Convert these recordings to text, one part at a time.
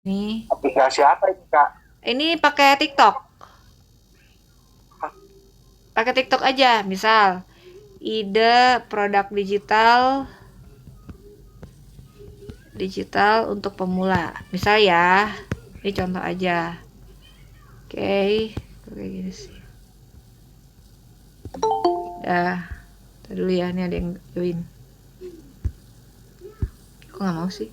Nih. Aplikasi apa ini, Kak? Ini pakai TikTok. Pakai TikTok aja, misal ide produk digital untuk pemula. Misal ya, ini contoh aja. Oke, kayak gini sih. Dah, dulu ya, ini ada yang join. Kok nggak mau sih?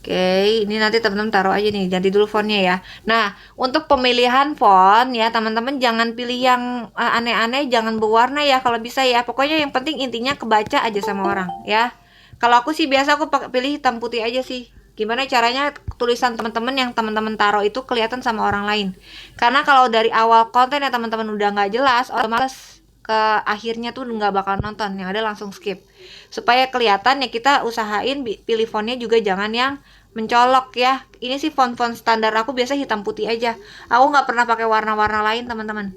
Oke, ini nanti teman-teman taruh aja nih, ganti dulu fontnya ya. Nah, untuk pemilihan font ya, teman-teman jangan pilih yang aneh-aneh, jangan berwarna ya kalau bisa ya. Pokoknya yang penting intinya kebaca aja sama orang ya. Kalau aku sih biasa aku pilih hitam putih aja sih. Gimana caranya tulisan teman-teman yang teman-teman taruh itu kelihatan sama orang lain. Karena kalau dari awal konten ya teman-teman udah nggak jelas, orang males ke akhirnya tuh nggak bakal nonton, yang ada langsung skip. Supaya kelihatan ya kita usahain pilih fontnya juga jangan yang mencolok ya. Ini sih font-font standar aku biasa hitam putih aja. Aku nggak pernah pakai warna-warna lain teman-teman.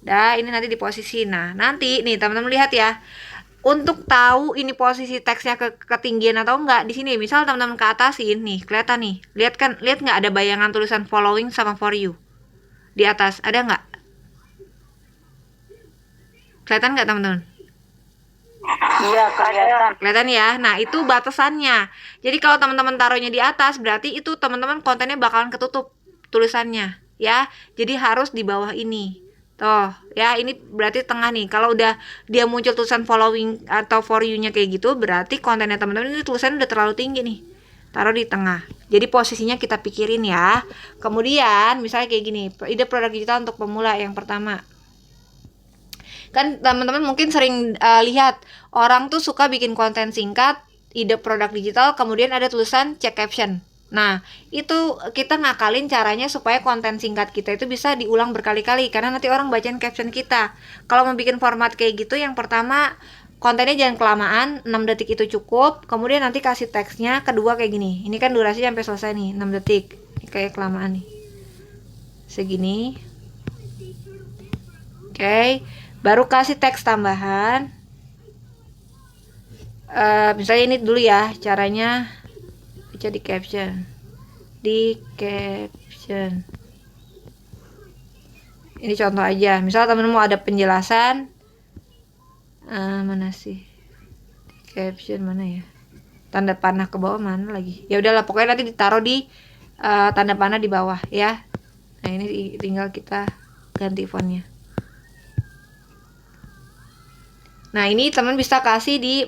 Dah, ini nanti di posisi. Nah, nanti nih teman-teman lihat ya. Untuk tahu ini posisi teksnya ketinggian atau enggak, di sini misal teman-teman ke atasin nih, kelihatan nih. Lihat kan, lihat nggak ada bayangan tulisan following sama for you di atas? Ada nggak? Kelihatan nggak teman-teman? Iya, kelihatan. Kelihatan ya. Nah, itu batasannya. Jadi kalau teman-teman taruhnya di atas, berarti itu teman-teman kontennya bakalan ketutup tulisannya, ya. Jadi harus di bawah ini. Tuh, ya ini berarti tengah nih. Kalau udah dia muncul tulisan following atau for you-nya kayak gitu, berarti kontennya teman-teman ini tulisannya udah terlalu tinggi nih. Taruh di tengah. Jadi posisinya kita pikirin ya. Kemudian misalnya kayak gini, ide produk digital untuk pemula yang pertama. Kan teman-teman mungkin sering lihat orang tuh suka bikin konten singkat, ide produk digital, kemudian ada tulisan cek caption. Nah, itu kita ngakalin caranya supaya konten singkat kita itu bisa diulang berkali-kali karena nanti orang bacain caption kita. Kalau mau bikin format kayak gitu, yang pertama kontennya jangan kelamaan, 6 detik itu cukup. Kemudian nanti kasih teksnya, kedua kayak gini. Ini kan durasinya sampai selesai nih, 6 detik. Ini kayak kelamaan nih. Segini. Oke, baru kasih teks tambahan. Misalnya ini dulu ya caranya, baca di caption. Ini contoh aja. Misal temen mau ada penjelasan, mana sih di caption, mana ya? Tanda panah ke bawah mana lagi? Ya udahlah, pokoknya nanti ditaruh di tanda panah di bawah ya. Nah ini tinggal kita ganti fontnya. Nah ini teman bisa kasih di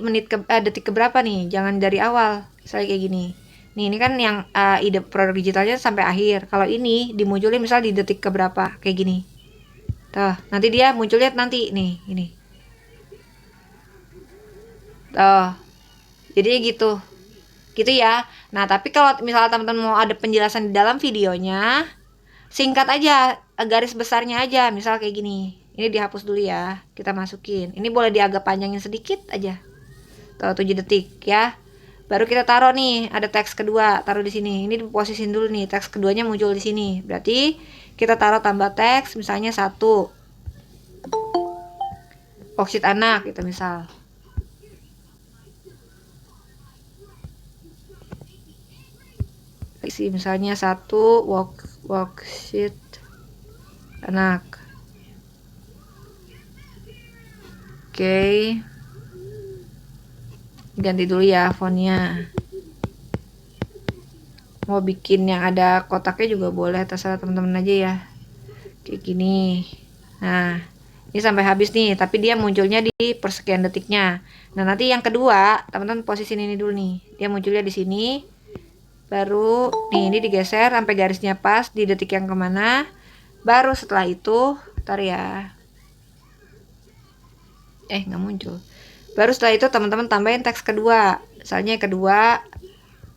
detik keberapa nih, jangan dari awal. Misalnya kayak gini. Nih ini kan yang ide produk digitalnya sampai akhir. Kalau ini dimunculin misal di detik keberapa kayak gini. Tuh, nanti dia munculnya nanti nih, ini. Tuh. Jadi gitu. Gitu ya. Nah, tapi kalau misalnya teman-teman mau ada penjelasan di dalam videonya, singkat aja, garis besarnya aja, misal kayak gini. Ini dihapus dulu ya, kita masukin. Ini boleh diagak panjangin sedikit aja. Tuh, 7 detik ya. Baru kita taruh nih, ada teks kedua, taruh di sini. Ini diposisiin dulu nih, teks keduanya muncul di sini. Berarti kita taruh tambah teks, misalnya 1. Worksheet anak gitu misal. Isi misalnya 1 worksheet anak. Oke. Ganti dulu ya fontnya. Mau bikin yang ada kotaknya juga boleh, terserah teman-teman aja ya. Kayak gini. Nah, ini sampai habis nih, tapi dia munculnya di persekian detiknya. Nah, nanti yang kedua, teman-teman posisi ini dulu nih. Dia munculnya di sini. Baru nih ini digeser sampai garisnya pas di detik yang kemana. Baru setelah itu, ntar ya. Nggak muncul. Baru setelah itu teman-teman tambahin teks kedua. Misalnya kedua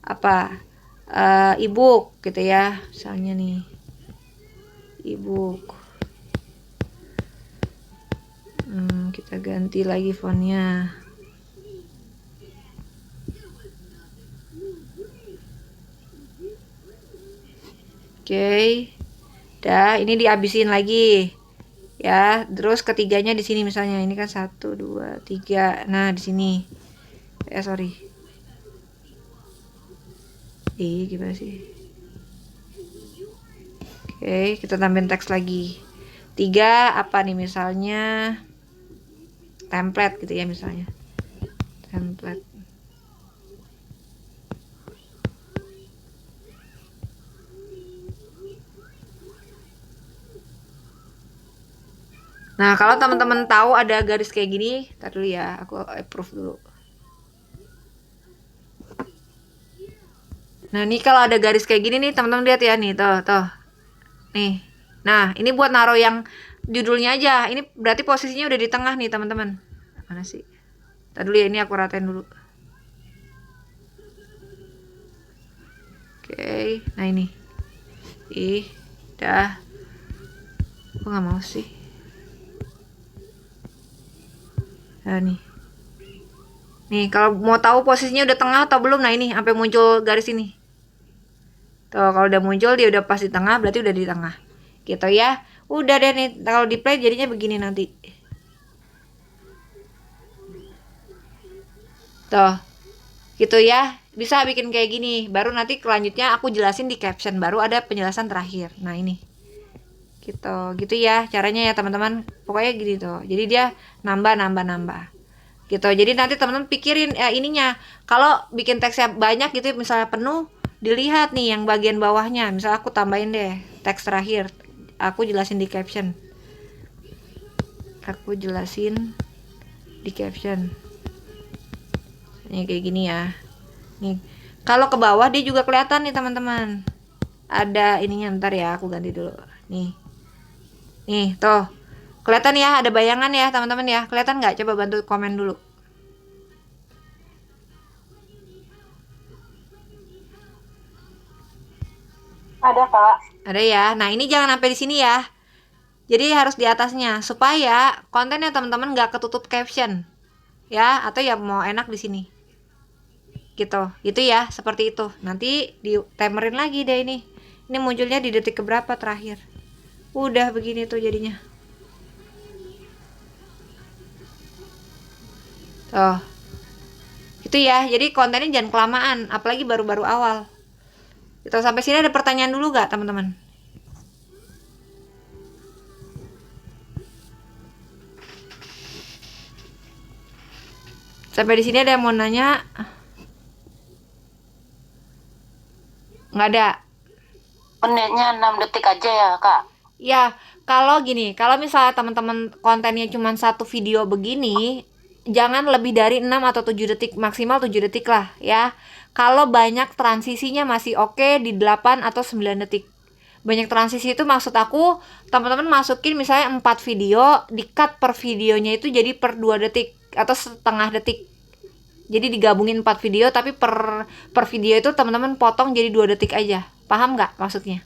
apa? E-book gitu ya. Misalnya nih. E-book. Kita ganti lagi fontnya. Oke. Dah, ini dihabisin lagi. Ya, terus ketiganya di sini misalnya. Ini kan 1 2 3. Nah, di sini. sorry. Gimana sih? Oke, kita tambahin teks lagi. 3 apa nih misalnya? Template gitu ya misalnya. Template. Nah, kalau teman-teman tahu ada garis kayak gini, tar dulu ya, aku approve dulu. Nah, ini kalau ada garis kayak gini nih, teman-teman lihat ya nih, tuh. Nih. Nah, ini buat naruh yang judulnya aja. Ini berarti posisinya udah di tengah nih, teman-teman. Mana sih? Tar dulu ya, ini aku ratain dulu. Oke, nah ini. Dah. Aku nggak mau sih. Nah, nih. Nih, kalau mau tahu posisinya udah tengah atau belum, nah ini sampai muncul garis ini. Tuh, kalau udah muncul dia udah pas di tengah, berarti udah di tengah. Gitu ya. Udah deh nih, kalau di play jadinya begini nanti. Tuh. Gitu ya. Bisa bikin kayak gini. Baru nanti selanjutnya aku jelasin di caption, baru ada penjelasan terakhir. Nah, ini. Gitu ya caranya ya teman-teman, pokoknya gini tuh, jadi dia nambah gitu. Jadi nanti teman-teman pikirin ininya, kalau bikin teksnya banyak gitu misalnya penuh, dilihat nih yang bagian bawahnya, misalnya aku tambahin deh teks terakhir, aku jelasin di caption, ini kayak gini ya. Nih kalau ke bawah dia juga kelihatan nih teman-teman, ada ininya, ntar ya aku ganti dulu. Nih, tuh. Kelihatan ya, ada bayangan ya, teman-teman ya. Kelihatan nggak? Coba bantu komen dulu. Ada, Kak. Ada ya. Nah, ini jangan sampai di sini ya. Jadi harus di atasnya supaya kontennya teman-teman nggak ketutup caption. Ya, atau ya mau enak di sini. Gitu. Itu ya, seperti itu. Nanti di timerin lagi deh ini. Ini munculnya di detik keberapa terakhir. Udah begini tuh jadinya. Tuh. Itu ya. Jadi kontennya jangan kelamaan, apalagi baru-baru awal. Gitu, sampai sini ada pertanyaan dulu gak teman-teman? Sampai di sini ada yang mau nanya? Nggak ada. Menitnya 6 detik aja ya, Kak. Ya, kalau gini, kalau misalnya teman-teman kontennya cuma satu video begini, jangan lebih dari 6 atau 7 detik, maksimal 7 detik lah ya. Kalau banyak transisinya masih oke di 8 atau 9 detik. Banyak transisi itu maksud aku, teman-teman masukin misalnya 4 video, di-cut per videonya itu jadi per 2 detik atau setengah detik. Jadi digabungin 4 video tapi per video itu teman-teman potong jadi 2 detik aja. Paham nggak maksudnya?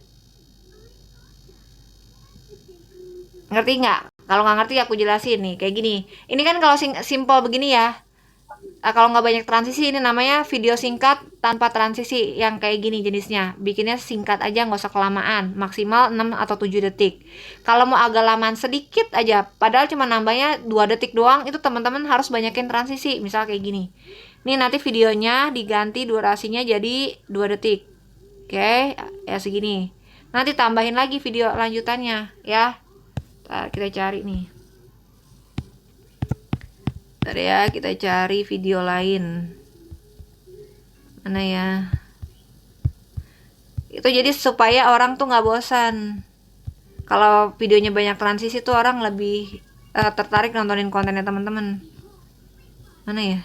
Ngerti nggak? Kalau nggak ngerti aku jelasin nih, kayak gini. Ini kan kalau simple begini ya. Kalau nggak banyak transisi, ini namanya video singkat tanpa transisi, yang kayak gini jenisnya. Bikinnya singkat aja, nggak usah kelamaan, maksimal 6 atau 7 detik. Kalau mau agak lamaan sedikit aja, padahal cuma nambahnya 2 detik doang, itu teman-teman harus banyakin transisi, misal kayak gini. Ini nanti videonya diganti durasinya jadi 2 detik. Oke, ya segini. Nanti tambahin lagi video lanjutannya ya. Kita cari nih. Bentar ya, kita cari video lain. Mana ya? Itu jadi supaya orang tuh nggak bosan. Kalau videonya banyak transisi tuh orang lebih tertarik nontonin kontennya teman-teman. Mana ya?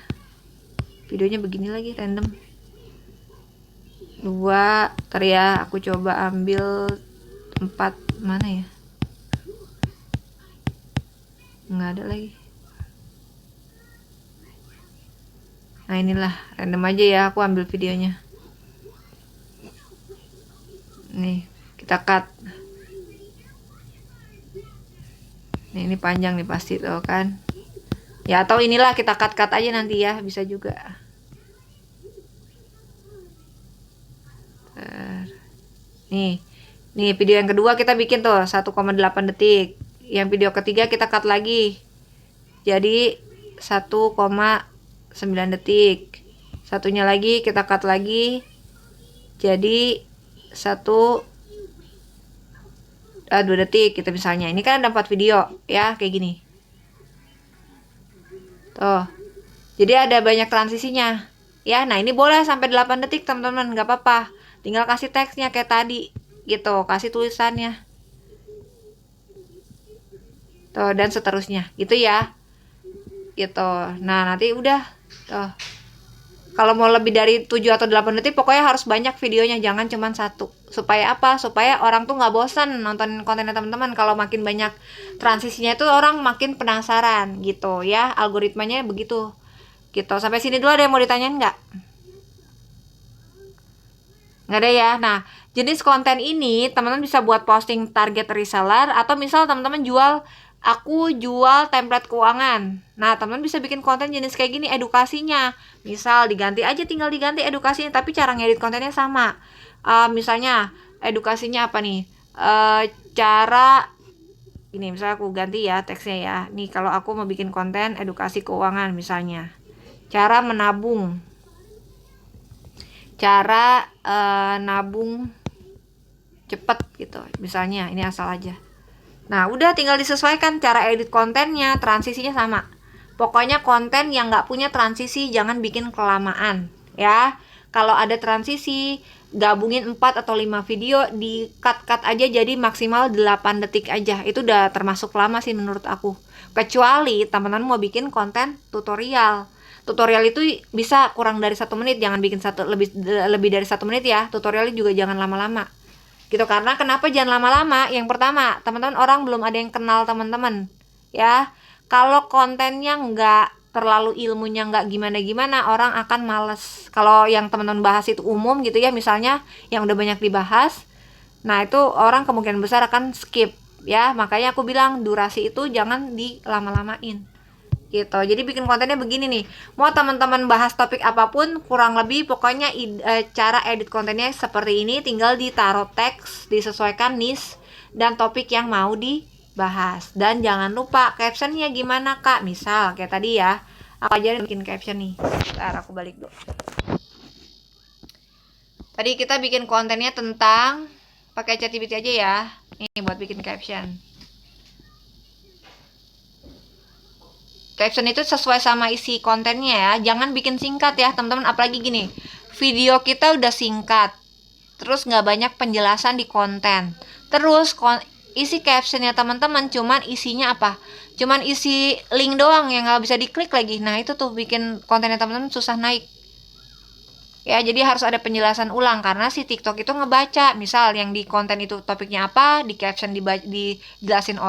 Videonya begini lagi random. 2, ntar ya, aku coba ambil 4, mana ya? Nggak ada lagi. Nah inilah, random aja ya, aku ambil videonya. Nih, kita cut. Nih, ini panjang nih pasti tuh kan. Ya atau inilah kita cut aja nanti ya, bisa juga. Nih video yang kedua kita bikin tuh 1,8 detik. Yang video ketiga kita cut lagi. Jadi 1,9 9 detik. Satunya lagi kita cut lagi jadi 2 detik gitu misalnya. Ini kan ada 4 video ya, kayak gini. Tuh. Jadi ada banyak transisinya. Ya, nah ini boleh sampai 8 detik teman-teman, nggak apa-apa. Tinggal kasih teksnya kayak tadi gitu, kasih tulisannya. Tuh, dan seterusnya. Gitu ya. Gitu. Nah, nanti udah. Tuh. Kalau mau lebih dari 7 atau 8 detik pokoknya harus banyak videonya, jangan cuma satu. Supaya apa? Supaya orang tuh nggak bosan nonton kontennya teman-teman. Kalau makin banyak transisinya itu orang makin penasaran gitu ya. Algoritmanya begitu. Gitu. Sampai sini dulu ada yang mau ditanyain nggak? Nggak ada ya. Nah, jenis konten ini teman-teman bisa buat posting target reseller atau misal teman-teman aku jual template keuangan. Nah, teman-teman bisa bikin konten jenis kayak gini edukasinya. Misal tinggal diganti edukasinya, tapi cara ngedit kontennya sama. Misalnya edukasinya apa nih? Cara ini misalnya aku ganti ya teksnya ya. Nih kalau aku mau bikin konten edukasi keuangan misalnya. Cara menabung. Cara nabung cepet gitu. Misalnya ini asal aja. Nah, udah tinggal disesuaikan cara edit kontennya, transisinya sama. Pokoknya konten yang nggak punya transisi jangan bikin kelamaan, ya. Kalau ada transisi, gabungin 4 atau 5 video, di cut-cut aja jadi maksimal 8 detik aja. Itu udah termasuk lama sih menurut aku. Kecuali teman-teman mau bikin konten tutorial. Tutorial itu bisa kurang dari 1 menit, jangan bikin lebih dari 1 menit ya. Tutorialnya juga jangan lama-lama gitu. Karena kenapa jangan lama-lama? Yang pertama, teman-teman orang belum ada yang kenal teman-teman ya. Kalau kontennya nggak terlalu ilmunya nggak gimana-gimana, orang akan males. Kalau yang teman-teman bahas itu umum gitu ya, misalnya yang udah banyak dibahas, nah itu orang kemungkinan besar akan skip ya. Makanya aku bilang durasi itu jangan dilama-lamain gitu. Jadi bikin kontennya begini nih, mau teman-teman bahas topik apapun kurang lebih pokoknya cara edit kontennya seperti ini. Tinggal ditaruh teks, disesuaikan niche dan topik yang mau dibahas. Dan jangan lupa captionnya gimana kak. Misal kayak tadi ya, aku ajarin bikin caption nih. Bentar aku balik dulu. Tadi kita bikin kontennya tentang, pakai ChatGPT aja ya, ini buat bikin caption. Caption itu sesuai sama isi kontennya ya, jangan bikin singkat ya teman-teman. Apalagi gini, video kita udah singkat, terus nggak banyak penjelasan di konten, terus isi captionnya teman-teman cuman isinya apa? Cuman isi link doang yang nggak bisa diklik lagi. Nah itu tuh bikin kontennya teman-teman susah naik ya. Jadi harus ada penjelasan ulang karena si TikTok itu ngebaca. Misal yang di konten itu topiknya apa, di caption dijelasin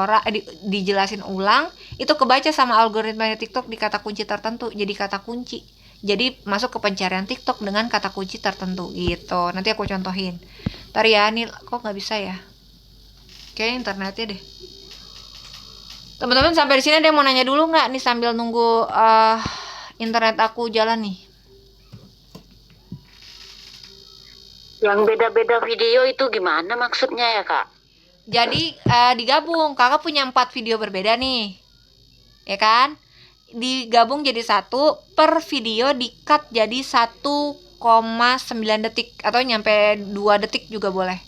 dijelasin ulang, itu kebaca sama algoritma TikTok di kata kunci tertentu, jadi kata kunci. Jadi masuk ke pencarian TikTok dengan kata kunci tertentu gitu. Nanti aku contohin. Ntar ya, nih kok nggak bisa ya? Kayaknya internetnya deh. Teman-teman sampai di sini ada yang mau nanya dulu nggak nih sambil nunggu internet aku jalan nih? Yang beda-beda video itu gimana maksudnya ya kak? Jadi digabung, kakak punya 4 video berbeda nih, ya kan? Digabung jadi satu, per video di-cut jadi 1,9 detik atau nyampe 2 detik juga boleh.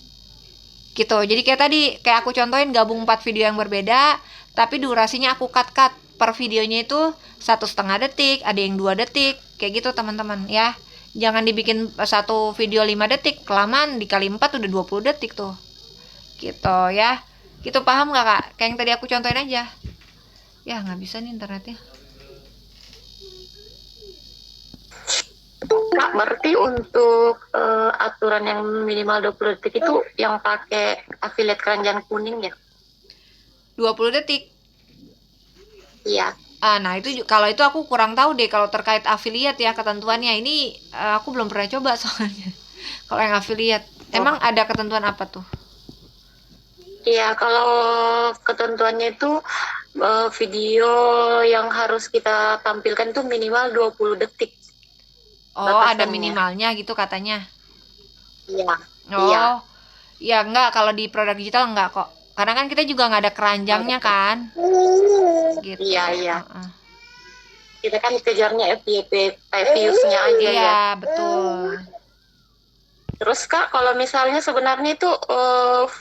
Gitu. Jadi kayak tadi, kayak aku contohin gabung 4 video yang berbeda, tapi durasinya aku cut-cut. Per videonya itu 1,5 detik, ada yang 2 detik, kayak gitu teman-teman ya. Jangan dibikin satu video 5 detik, kelamaan dikali 4 udah 20 detik tuh. Gitu ya. Gitu, paham gak kak? Kayak yang tadi aku contohin aja. Ya nggak bisa nih internetnya. Kak, berarti untuk aturan yang minimal 20 detik itu yang pakai affiliate keranjang kuning ya? 20 detik. Iya. Nah itu kalau itu aku kurang tahu deh kalau terkait affiliate ya ketentuannya. Ini aku belum pernah coba soalnya. Kalau yang affiliate, emang ada ketentuan apa tuh? Iya, kalau ketentuannya itu video yang harus kita tampilkan itu minimal 20 detik. Oh, ada minimalnya gitu katanya. Iya. Oh, Iya. ya enggak, kalau di produk digital enggak kok. Karena kan kita juga nggak ada keranjangnya kan. Gitu. Iya, iya. kita kan kejarnya FYP views-nya aja ya. Iya, betul. Terus Kak, kalau misalnya sebenarnya itu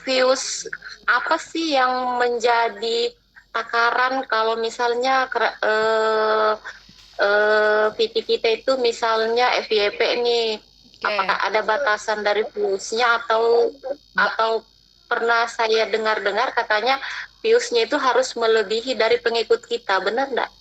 views apa sih yang menjadi takaran kalau misalnya VT kita itu misalnya FYP nih, Oke. apakah ada batasan dari viewsnya atau pernah saya dengar-dengar katanya viewsnya itu harus melebihi dari pengikut kita, benar nggak?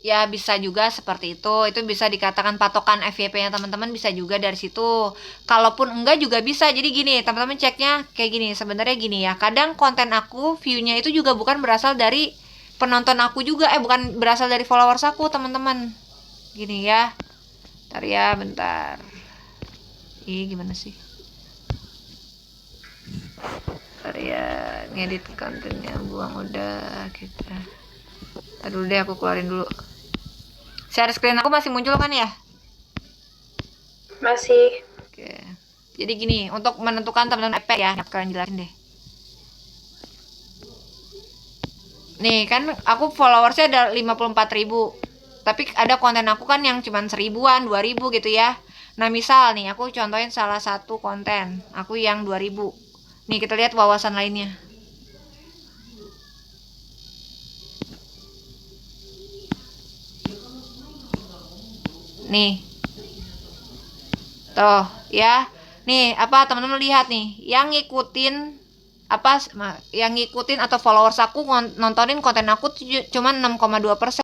Ya bisa juga seperti itu bisa dikatakan patokan FYP-nya teman-teman, bisa juga dari situ. Kalaupun enggak juga bisa. Jadi gini, teman-teman ceknya kayak gini. Sebenarnya gini ya, kadang konten aku view-nya itu juga bukan berasal dari penonton aku juga, bukan berasal dari followers aku, teman-teman. Gini ya. Bentar ya, bentar. Gimana sih? Bentar ya, ngedit kontennya buang udah kita. Aduh deh, aku keluarin dulu. Share screen aku masih muncul kan ya? Masih. Oke. Jadi gini, untuk menentukan teman-teman EP ya, kalian jelasin deh. Nih, kan aku followersnya ada 54.000. Tapi ada konten aku kan yang cuma 1000-an, 2000 gitu ya. Nah, misal nih, aku contohin salah satu konten. Aku yang 2000. Nih, kita lihat wawasan lainnya. Nih. Tuh, ya. Nih, apa teman-teman lihat nih, yang ngikutin yang ngikutin atau followers aku nontonin konten aku cuma 6,2%.